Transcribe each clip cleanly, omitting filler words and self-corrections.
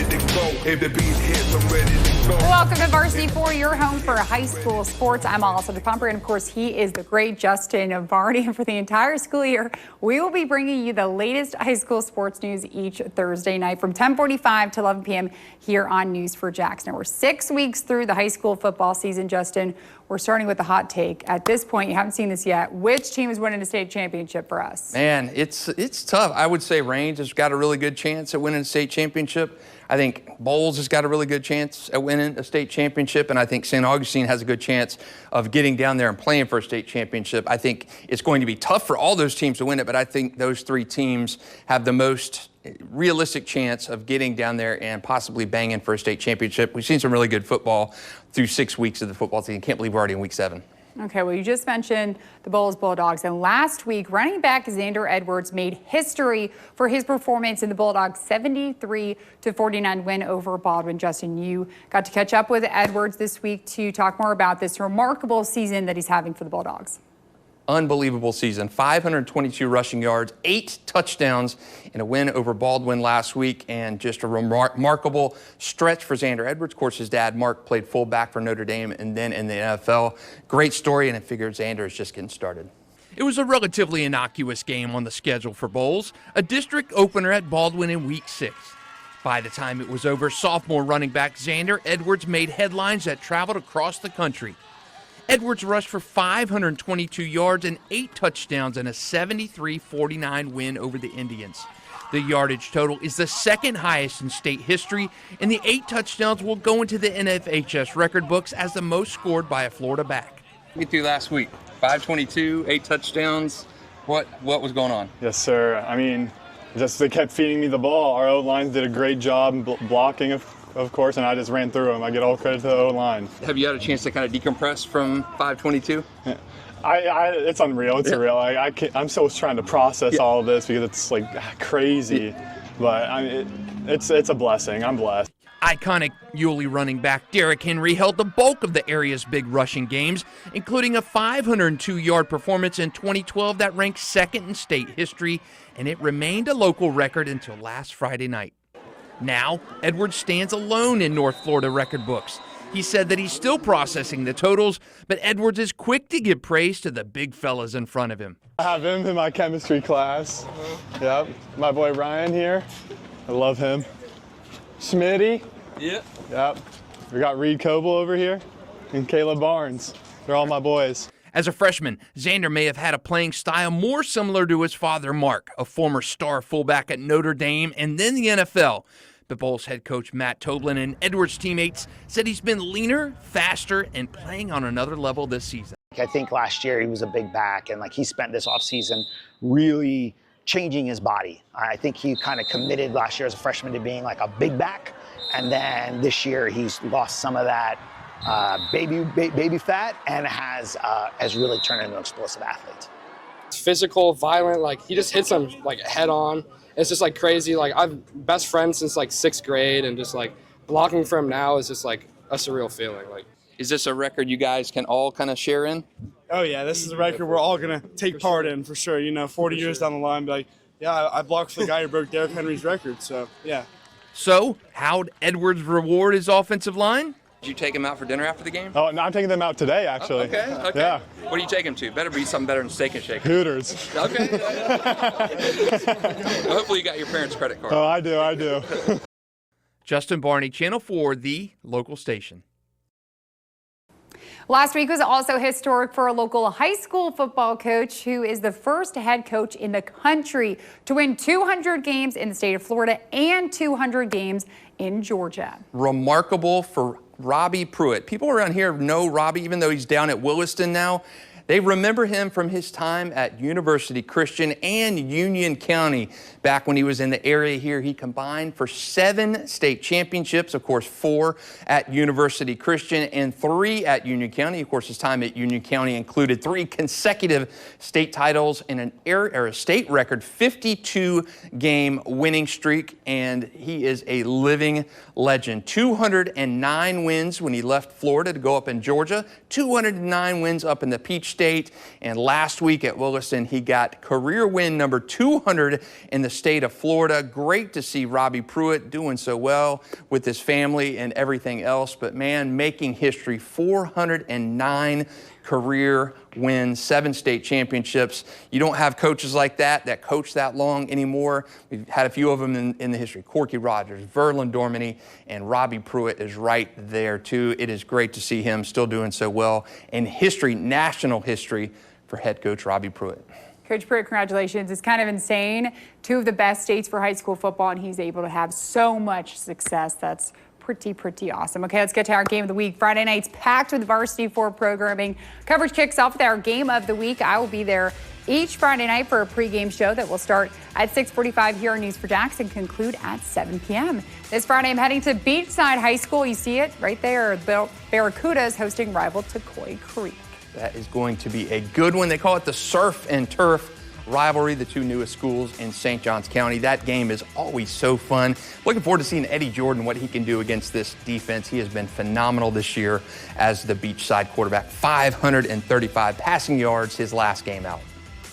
ready to go. If the beat hits, I'm ready to go. Welcome to Varsity 4, your home for high school sports. I'm Alessandra Pontbriand. Of course, he is the great Justin Barney. And for the entire school year, we will be bringing you the latest high school sports news each Thursday night from 10:45 to 11 p.m. here on News4JAX. Now, we're 6 weeks through the high school football season, Justin. We're starting with the hot take. At this point, you haven't seen this yet. Which team is winning a state championship for us? Man, it's tough. I would say Range has got a really good chance at winning a state championship. I think Bolles has got a really good chance at winning a state championship, and I think St. Augustine has a good chance of getting down there and playing for a state championship. I think it's going to be tough for all those teams to win it, but I think those three teams have the most realistic chance of getting down there and possibly banging for a state championship. We've seen some really good football through 6 weeks of the football season. Can't believe we're already in week 7. Okay, well, you just mentioned the Bolles Bulldogs, and last week, running back Xander Edwards made history for his performance in the Bulldogs' 73-49 win over Baldwin. Justin, you got to catch up with Edwards this week to talk more about this remarkable season that he's having for the Bulldogs. Unbelievable season. 522 rushing yards, 8 touchdowns in a win over Baldwin last week, and just a remarkable stretch for Xander Edwards. Of course, his dad, Mark, played fullback for Notre Dame and then in the NFL. Great story, and I figured Xander is just getting started. It was a relatively innocuous game on the schedule for Bolles, a district opener at Baldwin in Week 6. By the time it was over, sophomore running back Xander Edwards made headlines that traveled across the country. Edwards rushed for 522 yards and 8 touchdowns in a 73-49 win over the Indians. The yardage total is the second highest in state history, and the 8 touchdowns will go into the NFHS record books as the most scored by a Florida back. Get through last week. 522, 8 touchdowns. What was going on? Yes, sir. I mean, just they kept feeding me the ball. Our O-line did a great job blocking, of course, and I just ran through them. I get all credit to the O-line. Have you had a chance to kind of decompress from 522? Yeah. It's unreal. It's surreal. I'm still trying to process all of this because it's like crazy, but it's a blessing. I'm blessed. Iconic Yulee running back Derrick Henry held the bulk of the area's big rushing games, including a 502-yard performance in 2012 that ranked second in state history, and it remained a local record until last Friday night. Now, Edwards stands alone in North Florida record books. He said that he's still processing the totals, but Edwards is quick to give praise to the big fellas in front of him. I have him in my chemistry class. Yep, my boy Ryan here. I love him. Schmitty. Yep. We got Reed Coble over here and Caleb Barnes. They're all my boys. As a freshman, Xander may have had a playing style more similar to his father, Mark, a former star fullback at Notre Dame and then the NFL. But Bolles head coach Matt Toblin and Edwards' teammates said he's been leaner, faster, and playing on another level this season. I think last year he was a big back, and he spent this offseason really changing his body. I think he kind of committed last year as a freshman to being like a big back, and then this year he's lost some of that baby fat and has really turned into an explosive athlete. It's physical, violent, he just hits them head on. It's just crazy. I've best friends since 6th grade, and just blocking for him now is just a surreal feeling. Is this a record you guys can all kind of share in? Oh yeah, this is a record we're all gonna take part in for sure. 40 years down the line, be yeah, I blocked for the guy who broke Derrick Henry's record. So yeah. So how'd Edwards reward his offensive line? Did you take him out for dinner after the game? Oh, no, I'm taking them out today, actually. Okay. Yeah. What do you take him to? Better be something better than Steak and Shake. Hooters. Okay. Well, hopefully you got your parents' credit card. Oh, I do. Justin Barney, Channel 4, the local station. Last week was also historic for a local high school football coach who is the first head coach in the country to win 200 games in the state of Florida and 200 games in Georgia. Remarkable for Robbie Pruitt. People around here know Robbie, even though he's down at Williston now. They remember him from his time at University Christian and Union County. Back when he was in the area here, he combined for 7 state championships, of course 4 at University Christian and 3 at Union County. Of course, his time at Union County included 3 consecutive state titles and a state record 52-game winning streak, and he is a living legend. 209 wins when he left Florida to go up in Georgia, 209 wins up in the Peach State state. And last week at Williston, he got career win number 200 in the state of Florida. Great to see Robbie Pruitt doing so well with his family and everything else. But man, making history, 409 career wins, 7 state championships. You don't have coaches like that coach that long anymore. We've had a few of them in the history. Corky Rogers, Verlin Dormany, and Robbie Pruitt is right there too. It is great to see him still doing so well in history, national history, for head coach Robbie Pruitt. Coach Pruitt, congratulations. It's kind of insane. 2 of the best states for high school football, and he's able to have so much success. That's pretty awesome. Okay, let's get to our game of the week. Friday night's packed with Varsity 4 programming. Coverage kicks off with our game of the week. I will be there each Friday night for a pregame show that will start at 6:45 here on News4JAX and conclude at 7 p.m. This Friday, I'm heading to Beachside High School. You see it right there. The Barracudas hosting rival Tucoy Creek. That is going to be a good one. They call it the Surf and Turf rivalry, the 2 newest schools in St. Johns County. That game is always so fun. Looking forward to seeing Eddie Jordan, what he can do against this defense. He has been phenomenal this year as the Beachside quarterback. 535 passing yards his last game out.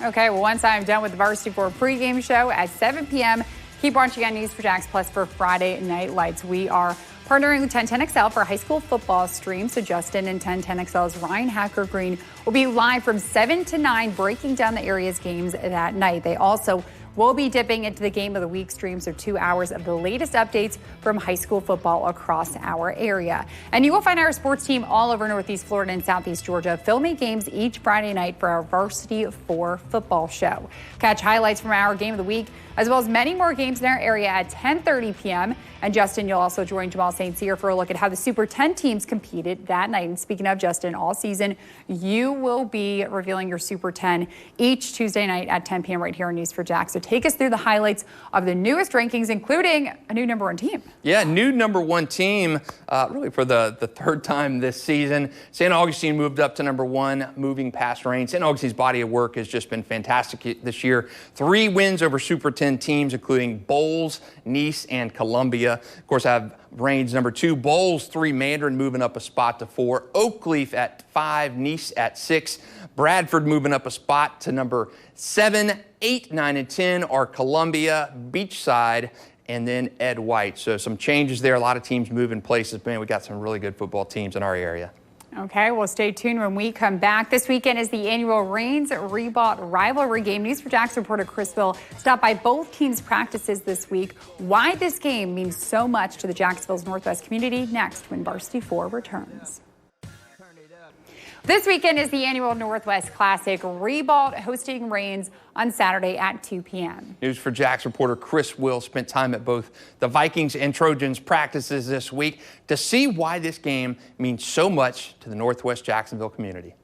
Okay, well, once I'm done with the Varsity 4 pregame show at 7 p.m., keep watching on News4JAX Plus for Friday Night Lights. We are partnering with 1010XL for high school football stream. So Justin and 1010XL's Ryan Hacker Green will be live from 7 to 9, breaking down the area's games that night. They also will be dipping into the game of the week stream, so 2 hours of the latest updates from high school football across our area. And you will find our sports team all over Northeast Florida and Southeast Georgia filming games each Friday night for our Varsity 4 football show. Catch highlights from our game of the week, as well as many more games in our area at 10:30 p.m. And Justin, you'll also join Jamal St. Cyr for a look at how the Super 10 teams competed that night. And speaking of Justin, all season, you will be revealing your Super 10 each Tuesday night at 10 p.m. right here on News4JAX. So take us through the highlights of the newest rankings, including a new #1 team. Yeah, new #1 team, really for the 3rd time this season. St. Augustine moved up to #1, moving past Rain. St. Augustine's body of work has just been fantastic this year. 3 wins over Super 10 teams, including Bolles, Nice, and Columbia. Of course, I have Rain's #2, Bolles 3, Mandarin moving up a spot to 4, Oakleaf at 5, Nice at 6, Bradford moving up a spot to #7, 8, 9, and 10 are Columbia, Beachside, and then Ed White. So some changes there. A lot of teams moving places. Man, we got some really good football teams in our area. Okay, well, stay tuned when we come back. This weekend is the annual Rains-Ribault rivalry game. News4JAX reporter Chris Will stopped by both teams' practices this week. Why this game means so much to the Jacksonville's Northwest community next when Varsity 4 returns. This weekend is the annual Northwest Classic. Ribault hosting Rains on Saturday at 2 p.m. News4JAX reporter Chris Will spent time at both the Vikings and Trojans practices this week to see why this game means so much to the Northwest Jacksonville community.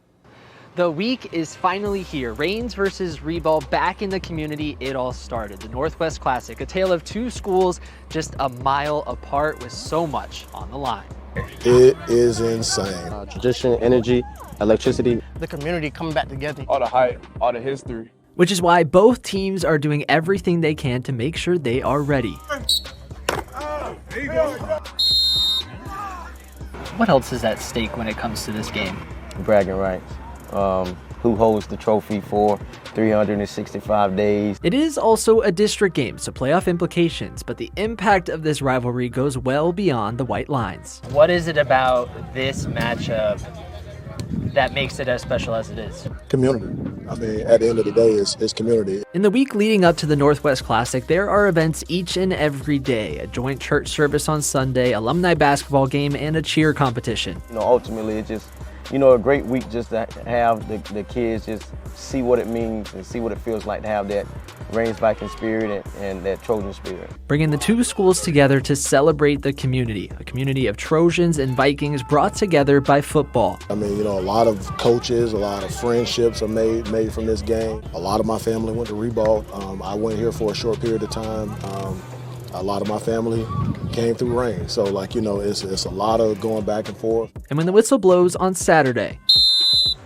The week is finally here. Rains versus Ribault back in the community. It all started. The Northwest Classic, a tale of 2 schools just a mile apart with so much on the line. It is insane. Tradition, energy, electricity. The community coming back together. All the hype, all the history. Which is why both teams are doing everything they can to make sure they are ready. What else is at stake when it comes to this game? Bragging rights. Who holds the trophy for 365 days. It is also a district game, so playoff implications, but the impact of this rivalry goes well beyond the white lines. What is it about this matchup that makes it as special as it is? Community. I mean, at the end of the day, it's community. In the week leading up to the Northwest Classic, there are events each and every day. A joint church service on Sunday, alumni basketball game, and a cheer competition. Ultimately, it's just, a great week just to have the kids just see what it means and see what it feels like to have that Rains Viking spirit and that Trojan spirit. Bringing the 2 schools together to celebrate the community, a community of Trojans and Vikings brought together by football. I mean, a lot of coaches, a lot of friendships are made from this game. A lot of my family went to Ribault. I went here for a short period of time. A lot of my family came through Rain. So, it's a lot of going back and forth. And when the whistle blows on Saturday,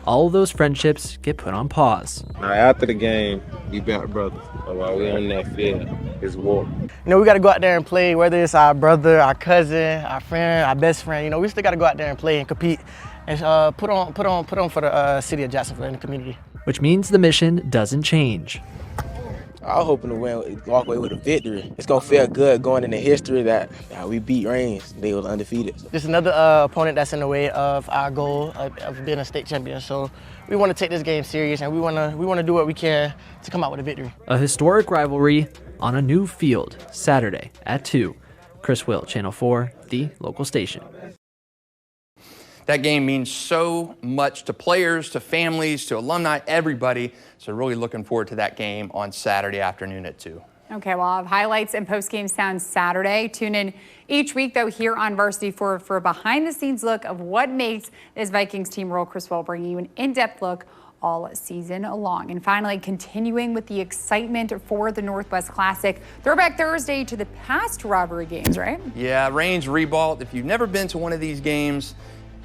all those friendships get put on pause. Now, after the game, we back brothers. While we on that field, it's war. We got to go out there and play, whether it's our brother, our cousin, our friend, our best friend. We still got to go out there and play and compete and put on for the city of Jacksonville and the community. Which means the mission doesn't change. I'm hoping to walk away with a victory. It's gonna feel good going into history that we beat Reigns. They was undefeated. There's another opponent that's in the way of our goal of being a state champion. So we want to take this game serious, and we want to do what we can to come out with a victory. A historic rivalry on a new field Saturday at 2. Chris Will, Channel 4, the local station. That game means so much to players, to families, to alumni, everybody. So really looking forward to that game on Saturday afternoon at 2. Okay, well, I'll have highlights and post-game sound Saturday. Tune in each week, though, here on Varsity for a behind-the-scenes look of what makes this Vikings team roll. Chris Will bringing you an in-depth look all season long. And finally, continuing with the excitement for the Northwest Classic. Throwback Thursday to the past rivalry games, right? Yeah, Reigns, Ribault. If you've never been to one of these games,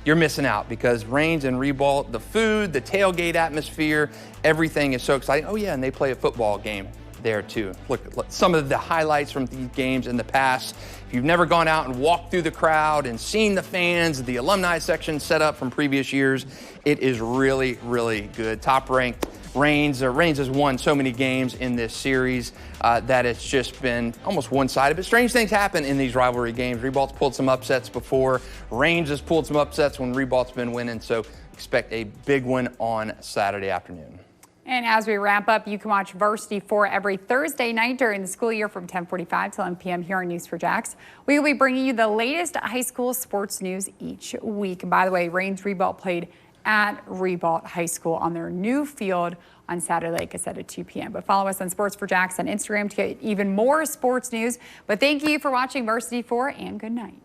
you're missing out, because Reigns and Ribault, the food, the tailgate atmosphere, everything is so exciting. Oh yeah, and they play a football game there too. Look some of the highlights from these games in the past. If you've never gone out and walked through the crowd and seen the fans, the alumni section set up from previous years, it is really, really good. Top ranked Reigns has won so many games in this series that it's just been almost one-sided. But strange things happen in these rivalry games. Ribault's pulled some upsets before. Reigns has pulled some upsets when Ribault's been winning. So expect a big one on Saturday afternoon. And as we wrap up, you can watch Varsity 4 every Thursday night during the school year from 10:45 to 11 p.m. here on News4JAX. We will be bringing you the latest high school sports news each week. And by the way, Reigns Ribault played at Ribault High School on their new field on Saturday, like I said, at 2 p.m. But follow us on Sports4JAX on Instagram to get even more sports news. But thank you for watching Varsity 4, and good night.